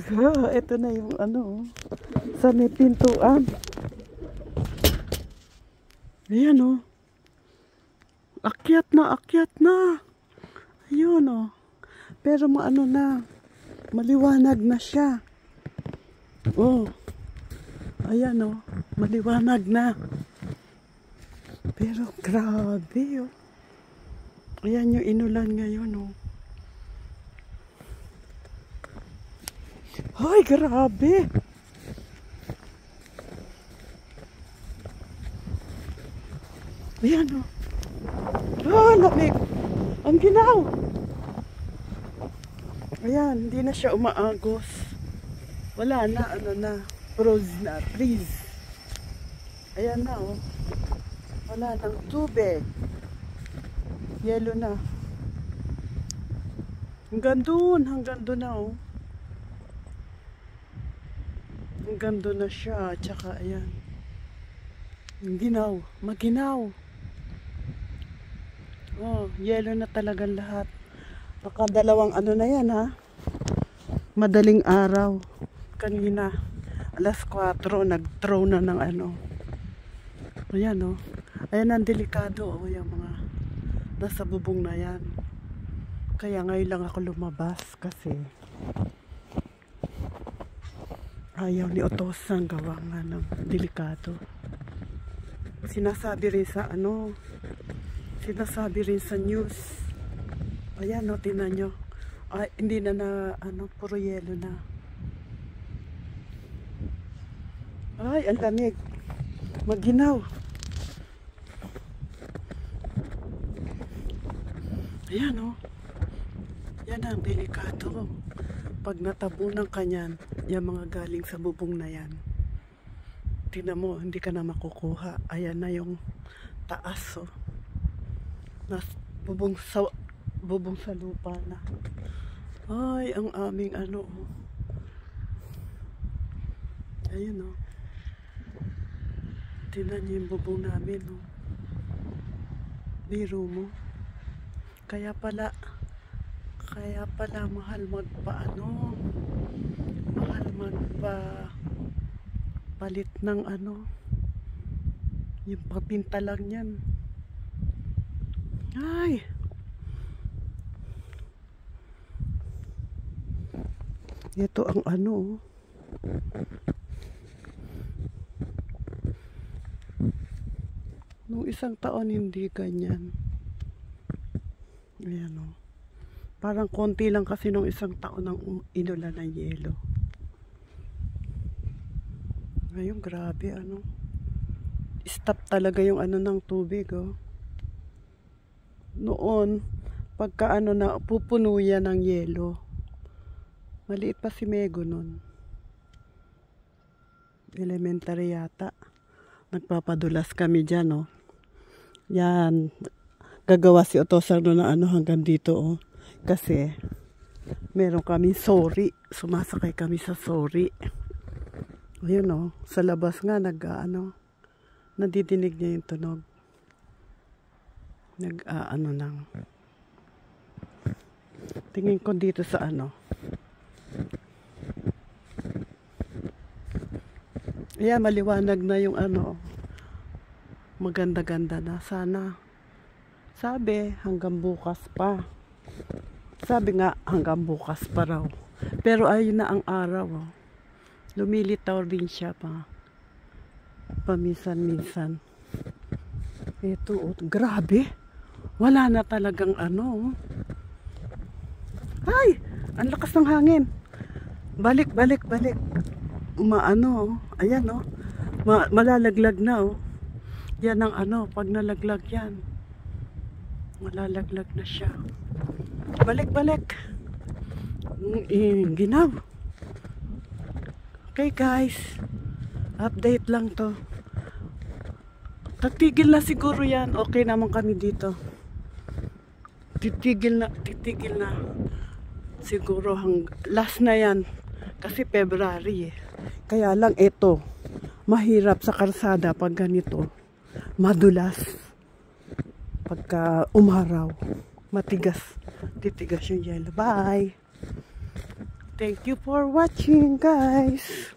Ito na yung ano, sa may pintuan. Ayan o. Akyat na, akyat na. Ayun o. Pero maano na, maliwanag na siya. Oh. Ayan o, maliwanag na. Pero grabe o. Ayan yung inulan ngayon o. Ay, grabe. Ayan o. Ah, lamig. Ang ginaw. Ayan, hindi na siya umaagos. Wala na, ano na. Froze na, freeze. Ayan na o. Wala nang tubig. Yellow na. Hanggang doon na o. Hanggang doon na siya. Tsaka ayan. Ginaw. Maginaw. Oh, yellow na talagang lahat. Baka dalawang ano na yan ha. Madaling araw. Kanina. Alas 4. Nag-throw na ng ano. Ayan o. Ayan ang delikado o. Yung mga nasa bubong na yan. Kaya ngayon lang ako lumabas. Kasi ayaw ni Otosan gawa nga ng delikado. Sinasabi rin sa ano. Sinasabi rin sa news. Ayan o, tingnan nyo. Ay, hindi na ano, puro yelo na. Ay, ang lamig. Maginaw. Ayan o. Yan ang delikado. Pag natabunan ka niyan, yung mga galing sa bubong na yan. Tingnan mo, hindi ka na makukuha. Ayan na yung taas o. Bubong sa lupa na. Ay, ang aming ano o. Ayun o. Tingnan niyo yung bubong namin o. Biro mo. Kaya pala mahal palit ng ano, yung papinta lang yan. Ay, ito ang ano. Nung isang taon hindi ganyan. Ayan o. Parang konti lang kasi nung isang taon ng inulan ng yelo. Ngayon grabe ano. Stop talaga yung ano ng tubig oh. Noon, pagka ano na pupuno yan ng yelo. Maliit pa si Mego nun. Elementary yata. Nagpapadulas kami dyan oh. Yan. Gagawa si Otosan na ano hanggang dito oh. Kasi meron kami sorry. Sumasakay kami sa sorry. Ayun oh, sa labas nga nag-ano. Nadidinig niya yung tunog. Nag-ano nang. Tingin ko dito sa ano. Ayan, maliwanag na yung ano. Maganda-ganda na. Sana. Sabi, hanggang bukas pa. Sabi nga, hanggang bukas pa raw. Pero ayun na ang araw. Oh. Lumilitaw din siya pa. Paminsan-minsan. Ito, oh, grabe. Wala na talagang ano. Ay! Ang lakas ng hangin. Balik. Maano, oh. Ayan, oh. Malalaglag na, oh. Yan ang ano, pag nalaglag yan. Malalaglag na siya. Balik. Ginaw. Okay guys. Update lang to. Tatigil na siguro yan. Okay naman kami dito. Titigil na. Siguro last na yan. Kasi February eh. Kaya lang ito. Mahirap sa karsada pag ganito. Madulas. Pagka umaraw. Matigas. Titigas yung yelo. Bye. Thank you for watching, guys.